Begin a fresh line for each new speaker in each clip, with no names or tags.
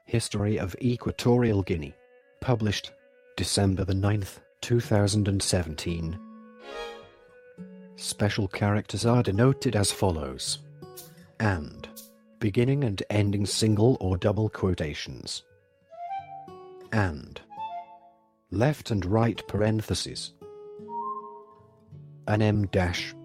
History of Equatorial Guinea. Published December the 9th, 2017. Special characters are denoted as follows. And. Beginning and ending single or double quotations. And. Left and right parentheses. An M dash.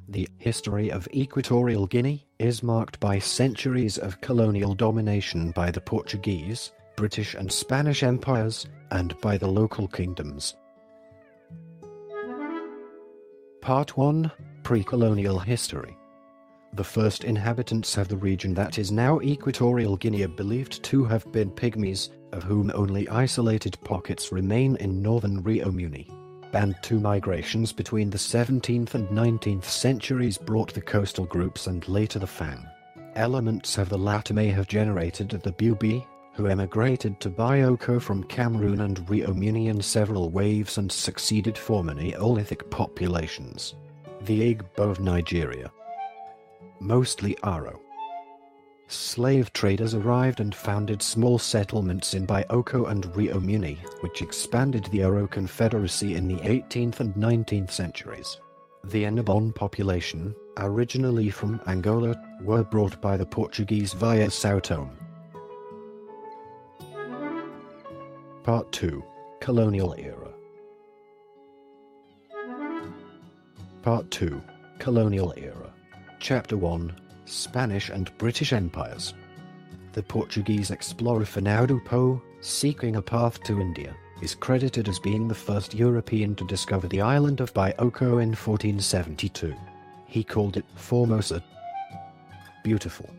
The history of Equatorial Guinea is marked by centuries of colonial domination by the Portuguese, British and Spanish empires, and by the local kingdoms. Part 1. Pre-colonial history. The first inhabitants of the region that is now Equatorial Guinea are believed to have been Pygmies, of whom only isolated pockets remain in northern Río Muni. Bantu migrations between the 17th and 19th centuries brought the coastal groups and later the Fang. Elements of the latter may have generated the Bubi, who emigrated to Bioko from Cameroon and Río Muni in several waves and succeeded forming Neolithic populations. The Igbo of Nigeria. Mostly Aro. Slave traders arrived and founded small settlements in Bioko and Río Muni, which expanded the Aro Confederacy in the 18th and 19th centuries. The Annobón population, originally from Angola, were brought by the Portuguese via São Tomé. Part 2. Colonial Era. Part 2. Colonial Era. Chapter 1. Spanish and British Empires. The Portuguese explorer Fernando Po, seeking a path to India, is credited as being the first European to discover the island of Bioko in 1472. He called it Formosa, beautiful.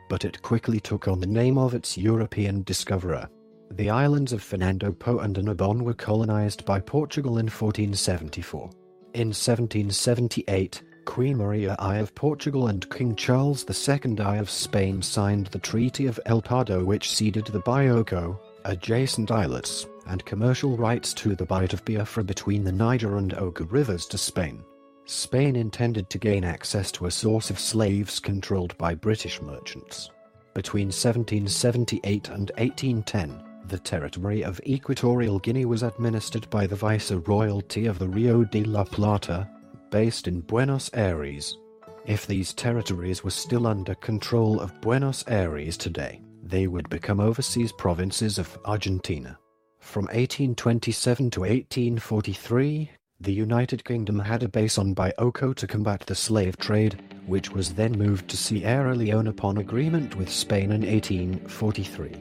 But it quickly took on the name of its European discoverer. The islands of Fernando Po and Annobón were colonized by Portugal in 1474. In 1778, Queen Maria I of Portugal and King Charles II I of Spain signed the Treaty of El Pardo, which ceded the Bioko, adjacent islets, and commercial rights to the Bight of Biafra between the Niger and Oga rivers to Spain. Spain intended to gain access to a source of slaves controlled by British merchants. Between 1778 and 1810, the territory of Equatorial Guinea was administered by the Viceroyalty of the Rio de la Plata, based in Buenos Aires. If these territories were still under control of Buenos Aires today, they would become overseas provinces of Argentina. From 1827 to 1843, the United Kingdom had a base on Bioko to combat the slave trade, which was then moved to Sierra Leone upon agreement with Spain in 1843.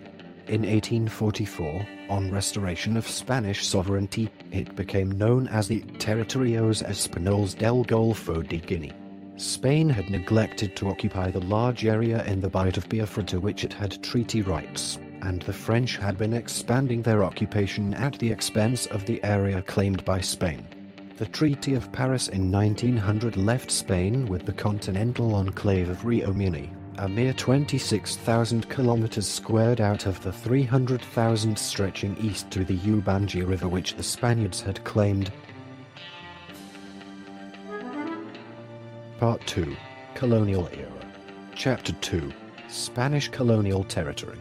In 1844, on restoration of Spanish sovereignty, it became known as the Territorios Españoles del Golfo de Guinea. Spain had neglected to occupy the large area in the Bight of Biafra to which it had treaty rights, and the French had been expanding their occupation at the expense of the area claimed by Spain. The Treaty of Paris in 1900 left Spain with the continental enclave of Río Muni, a mere 26,000 kilometers squared out of the 300,000 stretching east to the Ubangi River which the Spaniards had claimed. Part 2. Colonial Era. Chapter 2. Spanish Colonial Territory.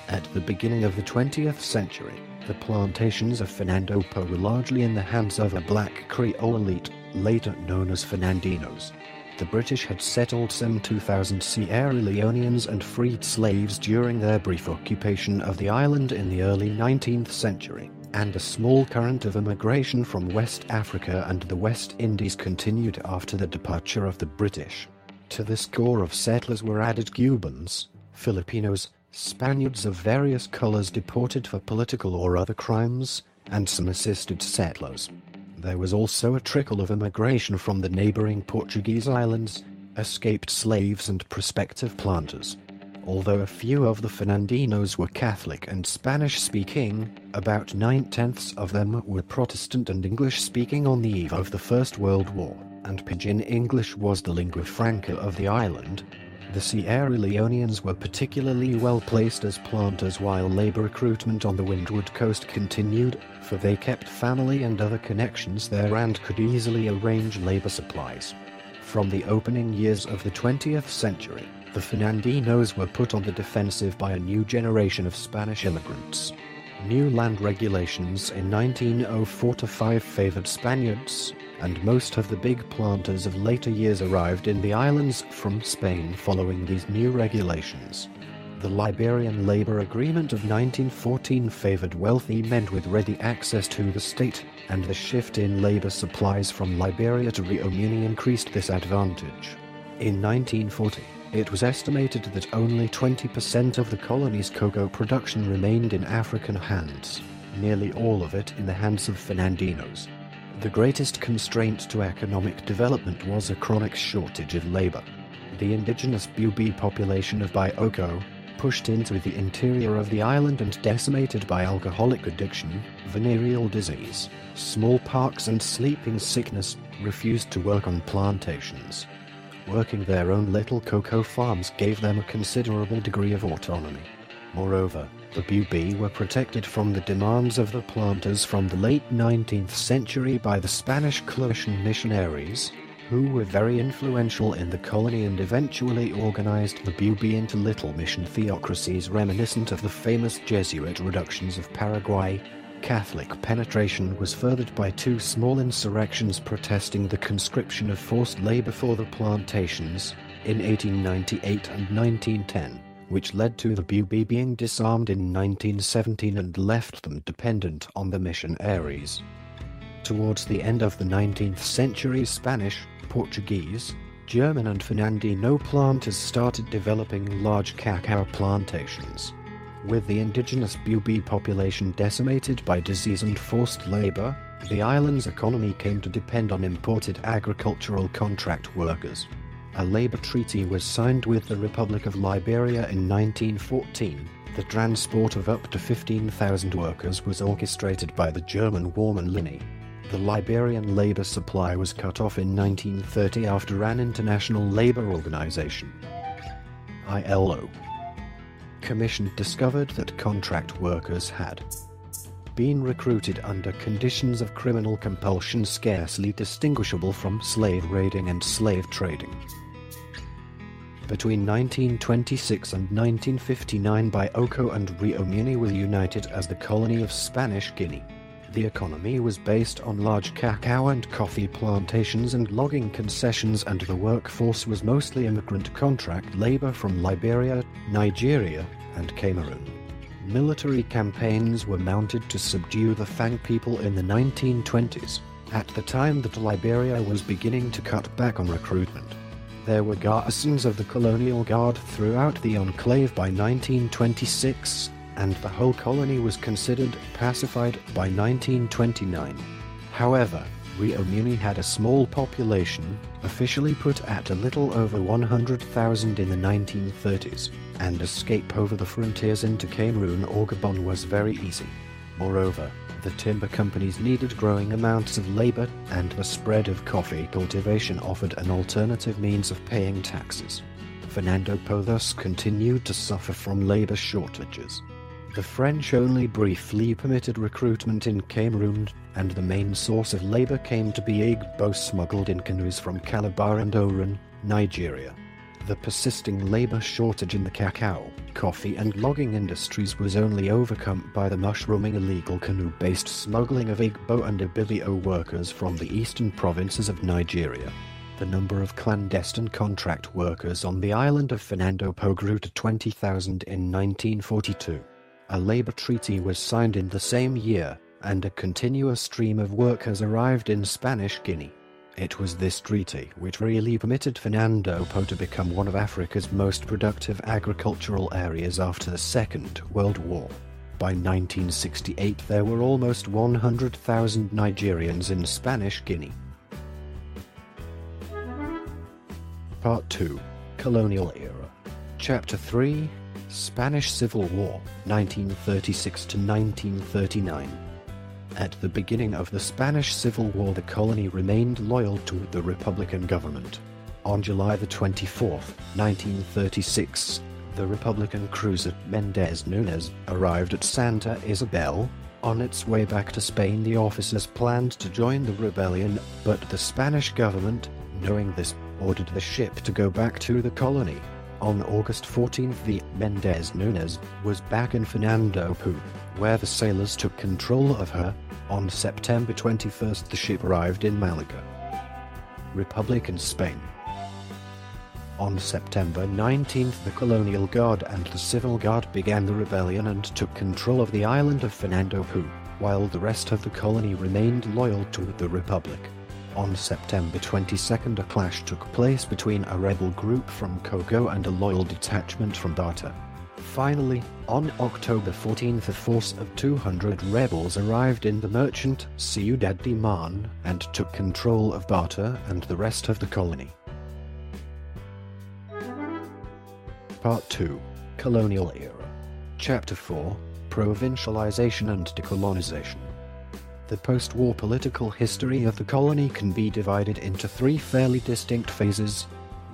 At the beginning of the 20th century, the plantations of Fernando Po were largely in the hands of a black Creole elite, later known as Fernandinos. The British had settled some 2,000 Sierra Leoneans and freed slaves during their brief occupation of the island in the early 19th century, and a small current of immigration from West Africa and the West Indies continued after the departure of the British. To this corps of settlers were added Cubans, Filipinos, Spaniards of various colors deported for political or other crimes, and some assisted settlers. There was also a trickle of immigration from the neighboring Portuguese islands, escaped slaves and prospective planters. Although a few of the Fernandinos were Catholic and Spanish-speaking, about 9/10 of them were Protestant and English-speaking on the eve of the First World War, and Pidgin English was the lingua franca of the island. The Sierra Leoneans were particularly well placed as planters while labor recruitment on the Windward Coast continued, for they kept family and other connections there and could easily arrange labor supplies. From the opening years of the 20th century, The Fernandinos were put on the defensive by a new generation of Spanish immigrants. New land regulations in 1904-5 favored Spaniards, and most of the big planters of later years arrived in the islands from Spain following these new regulations. The Liberian Labor Agreement of 1914 favored wealthy men with ready access to the state, and the shift in labor supplies from Liberia to Río Muni increased this advantage. In 1940, it was estimated that only 20% of the colony's cocoa production remained in African hands, nearly all of it in the hands of Fernandinos. The greatest constraint to economic development was a chronic shortage of labor. The indigenous Bubi population of Bioko, pushed into the interior of the island and decimated by alcoholic addiction, venereal disease, smallpox and sleeping sickness, refused to work on plantations. Working their own little cocoa farms gave them a considerable degree of autonomy. Moreover, the Bubi were protected from the demands of the planters from the late 19th century by the Spanish Clusian missionaries, who were very influential in the colony and eventually organized the Bubi into little mission theocracies reminiscent of the famous Jesuit reductions of Paraguay. Catholic penetration was furthered by two small insurrections protesting the conscription of forced labor for the plantations, in 1898 and 1910, which led to the Bubi being disarmed in 1917 and left them dependent on the missionaries. Towards the end of the 19th century, Spanish, Portuguese, German and Fernandino planters started developing large cacao plantations. With the indigenous Bubi population decimated by disease and forced labor, the island's economy came to depend on imported agricultural contract workers. A labor treaty was signed with the Republic of Liberia in 1914. The transport of up to 15,000 workers was orchestrated by the German Warman Linie. The Liberian labor supply was cut off in 1930 after an international labor organization, ILO, commission discovered that contract workers had been recruited under conditions of criminal compulsion scarcely distinguishable from slave raiding and slave trading. Between 1926 and 1959, Bioko and Río Muni were united as the colony of Spanish Guinea. The economy was based on large cacao and coffee plantations and logging concessions, and the workforce was mostly immigrant contract labor from Liberia, Nigeria, and Cameroon. Military campaigns were mounted to subdue the Fang people in the 1920s, at the time that Liberia was beginning to cut back on recruitment. There were garrisons of the colonial guard throughout the enclave by 1926, and the whole colony was considered pacified by 1929. However, Río Muni had a small population, officially put at a little over 100,000 in the 1930s, and escape over the frontiers into Cameroon or Gabon was very easy. Moreover, the timber companies needed growing amounts of labor, and the spread of coffee cultivation offered an alternative means of paying taxes. Fernando Po thus continued to suffer from labor shortages. The French only briefly permitted recruitment in Cameroon, and the main source of labor came to be Igbo smuggled in canoes from Calabar and Oran, Nigeria. The persisting labor shortage in the cacao, coffee and logging industries was only overcome by the mushrooming illegal canoe-based smuggling of Igbo and Ibibio workers from the eastern provinces of Nigeria. The number of clandestine contract workers on the island of Fernando Po grew to 20,000 in 1942. A labor treaty was signed in the same year, and a continuous stream of workers arrived in Spanish Guinea. It was this treaty which really permitted Fernando Po to become one of Africa's most productive agricultural areas after the Second World War. By 1968 there were almost 100,000 Nigerians in Spanish Guinea. Part 2. Colonial Era. Chapter 3. Spanish Civil War, 1936 to 1939. At the beginning of the Spanish Civil War, the colony remained loyal to the Republican government. On July 24, 1936, the Republican cruiser Méndez Núñez arrived at Santa Isabel. On its way back to Spain, the officers planned to join the rebellion, but the Spanish government, knowing this, ordered the ship to go back to the colony. On August 14, the Mendez Nunes was back in Fernando Po, where the sailors took control of her. On September 21, the ship arrived in Malaga, Republic in Spain. On September 19, the Colonial Guard and the Civil Guard began the rebellion and took control of the island of Fernando Po, while the rest of the colony remained loyal to the Republic. On September 22, a clash took place between a rebel group from Cogo and a loyal detachment from Bata. Finally, on October 14, a force of 200 rebels arrived in the merchant Ciudad de Man and took control of Bata and the rest of the colony. Part 2. Colonial Era. Chapter 4. Provincialization and Decolonization. The post-war political history of the colony can be divided into three fairly distinct phases.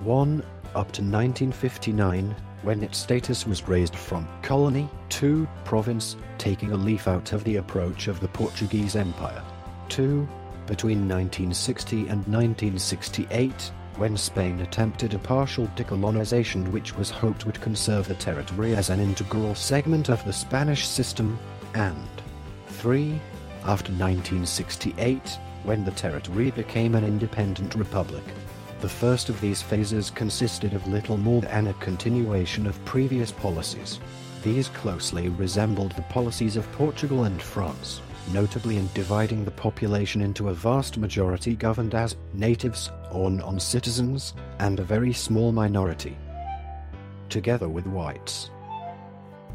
1. Up to 1959, when its status was raised from colony to province, taking a leaf out of the approach of the Portuguese Empire. 2. Between 1960 and 1968, when Spain attempted a partial decolonization which was hoped would conserve the territory as an integral segment of the Spanish system. And 3. After 1968, when the territory became an independent republic. The first of these phases consisted of little more than a continuation of previous policies. These closely resembled the policies of Portugal and France, notably in dividing the population into a vast majority governed as natives or non-citizens, and a very small minority, together with whites,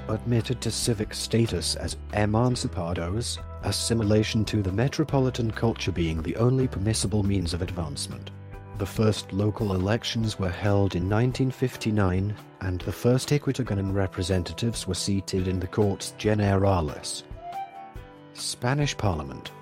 admitted to civic status as emancipados, assimilation to the metropolitan culture being the only permissible means of advancement. The first local elections were held in 1959, and the first Equatorial representatives were seated in the Cortes Generales. Spanish Parliament.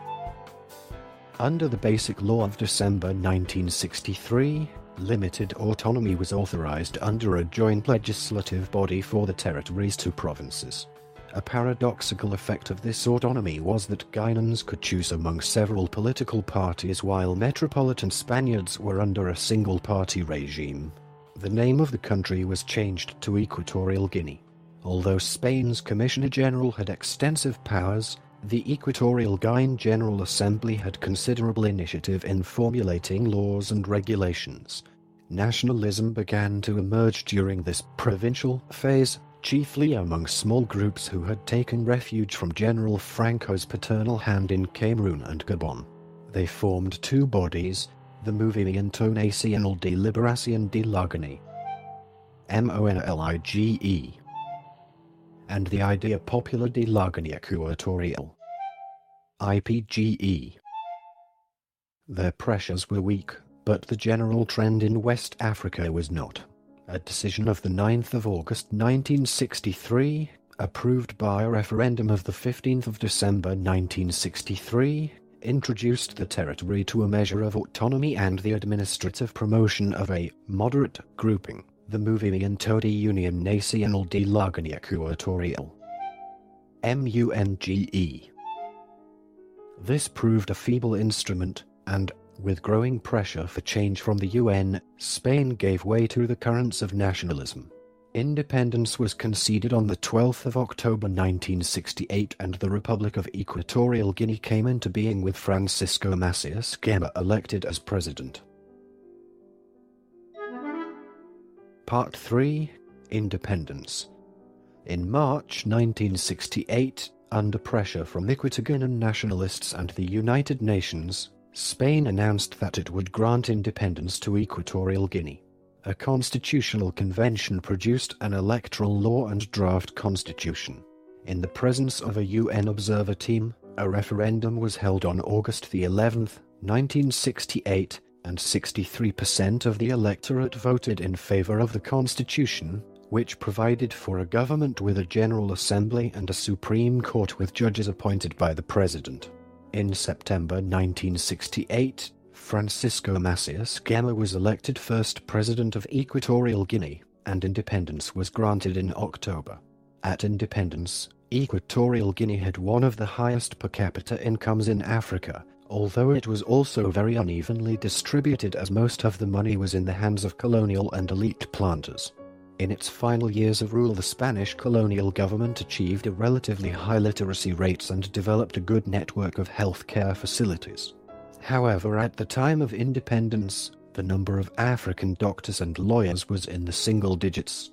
Under the Basic Law of December 1963, limited autonomy was authorized under a joint legislative body for the territories to provinces. A paradoxical effect of this autonomy was that Guineans could choose among several political parties while metropolitan Spaniards were under a single-party regime. The name of the country was changed to Equatorial Guinea. Although Spain's Commissioner General had extensive powers, the Equatorial Guinean General Assembly had considerable initiative in formulating laws and regulations. Nationalism began to emerge during this provincial phase, chiefly among small groups who had taken refuge from General Franco's paternal hand in Cameroon and Gabon. They formed two bodies, the Movimiento Nacional de Liberación de la Guinea, MONLIGE, and the Idea Popular de la Guinea Equatorial, IPGE. Their pressures were weak, but the general trend in West Africa was not. A decision of the 9th of August 1963, approved by a referendum of the 15th of December 1963, introduced the territory to a measure of autonomy and the administrative promotion of a moderate grouping, the Movimiento de Unión Nacional de la Guinea Equatorial, MUNGE. This proved a feeble instrument, and, with growing pressure for change from the UN, Spain gave way to the currents of nationalism. Independence was conceded on the 12th of October 1968 and the Republic of Equatorial Guinea came into being with Francisco Macias Gema elected as president. Part 3. Independence. In March 1968, under pressure from Equatorial nationalists and the United Nations, Spain announced that it would grant independence to Equatorial Guinea. A constitutional convention produced an electoral law and draft constitution. In the presence of a UN observer team, a referendum was held on August the 11th, 1968, and 63% of the electorate voted in favor of the constitution, which provided for a government with a General Assembly and a Supreme Court with judges appointed by the President. In September 1968, Francisco Macias Gema was elected first President of Equatorial Guinea, and independence was granted in October. At independence, Equatorial Guinea had one of the highest per capita incomes in Africa, although it was also very unevenly distributed as most of the money was in the hands of colonial and elite planters. In its final years of rule, the Spanish colonial government achieved a relatively high literacy rates and developed a good network of healthcare facilities. However, at the time of independence, the number of African doctors and lawyers was in the single digits.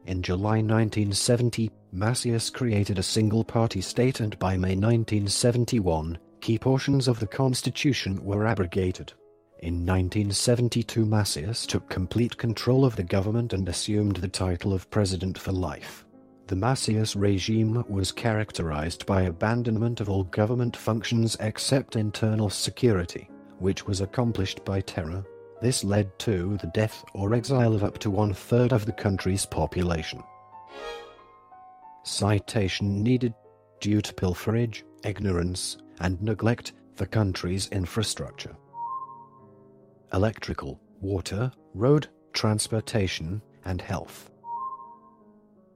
In July 1970, Macias created a single-party state, and by May 1971, key portions of the constitution were abrogated. In 1972, Macias took complete control of the government and assumed the title of president for life. The Macias regime was characterized by abandonment of all government functions except internal security, which was accomplished by terror. This led to the death or exile of up to 1/3 of the country's population. Citation needed. Due to pilferage, ignorance, and neglect, the country's infrastructure, electrical, water, road, transportation, and health,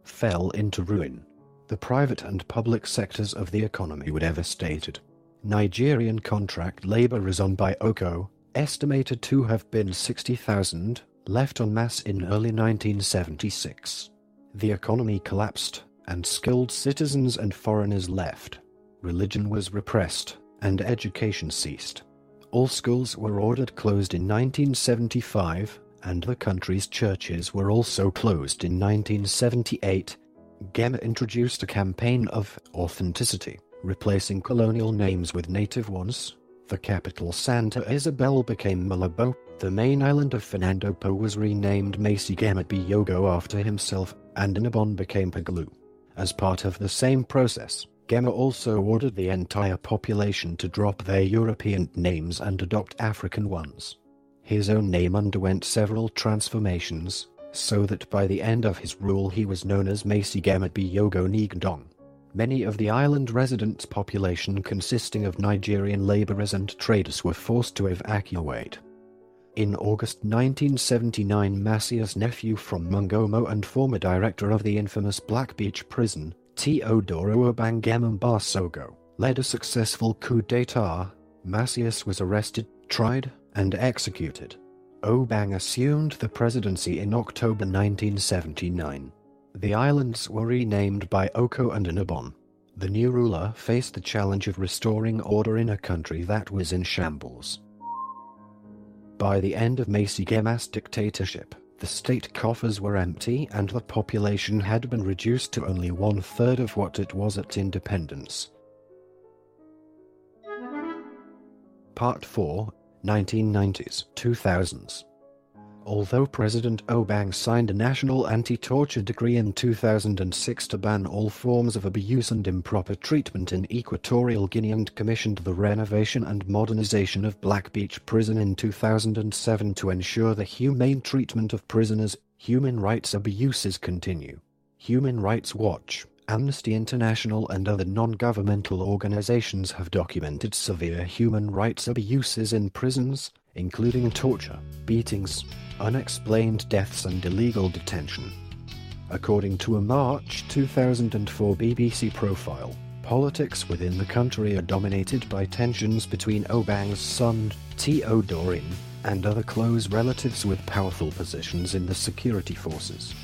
fell into ruin. The private and public sectors of the economy were devastated. Nigerian contract labor is on Bioko, estimated to have been 60,000, left en masse in early 1976. The economy collapsed, and skilled citizens and foreigners left. Religion was repressed, and education ceased. All schools were ordered closed in 1975, and the country's churches were also closed in 1978. Gema introduced a campaign of authenticity, replacing colonial names with native ones. The capital Santa Isabel became Malabo. The main island of Fernando Po was renamed Bioko after himself, and Annobón became Pygmies. As part of the same process, Gema also ordered the entire population to drop their European names and adopt African ones. His own name underwent several transformations, so that by the end of his rule he was known as Bioko Nigdong. Many of the island residents' population, consisting of Nigerian laborers and traders, were forced to evacuate. In August 1979, Macias' nephew from Mongomo and former director of the infamous Black Beach prison, Teodoro Obang Mbasogo, led a successful coup d'état. Macias was arrested, tried, and executed. Obang assumed the presidency in October 1979. The islands were renamed Bioko and Annobón. The new ruler faced the challenge of restoring order in a country that was in shambles. By the end of Gema's dictatorship, the state coffers were empty and the population had been reduced to only 1/3 of what it was at independence. Part 4, 1990s, 2000s. Although President Obang signed a national anti-torture decree in 2006 to ban all forms of abuse and improper treatment in Equatorial Guinea and commissioned the renovation and modernization of Black Beach Prison in 2007 to ensure the humane treatment of prisoners, human rights abuses continue. Human Rights Watch, Amnesty International and other non-governmental organizations have documented severe human rights abuses in prisons, including torture, beatings, unexplained deaths and illegal detention. According to a March 2004 BBC profile, politics within the country are dominated by tensions between Obang's son, Teodoro, and other close relatives with powerful positions in the security forces.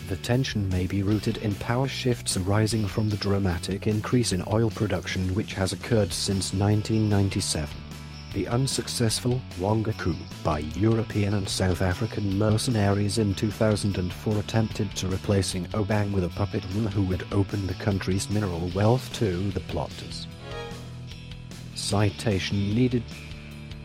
The tension may be rooted in power shifts arising from the dramatic increase in oil production which has occurred since 1997. The unsuccessful Wonga coup by European and South African mercenaries in 2004 attempted to replacing Obang with a puppet ruler who would open the country's mineral wealth to the plotters. Citation needed.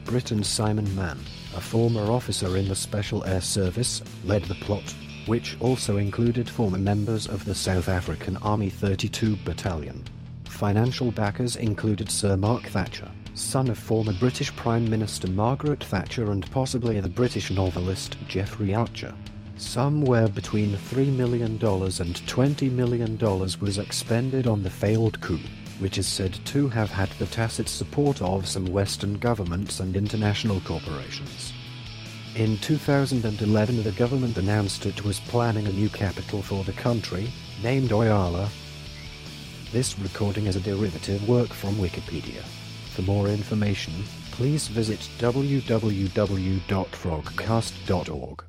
Britain's Simon Mann, a former officer in the Special Air Service, led the plot, which also included former members of the South African Army 32 Battalion. Financial backers included Sir Mark Thatcher, son of former British Prime Minister Margaret Thatcher, and possibly the British novelist Geoffrey Archer. Somewhere between $3 million and $20 million was expended on the failed coup, which is said to have had the tacit support of some Western governments and international corporations. In 2011, the government announced it was planning a new capital for the country, named Oyala. This recording is a derivative work from Wikipedia. For more information, please visit www.frogcast.org.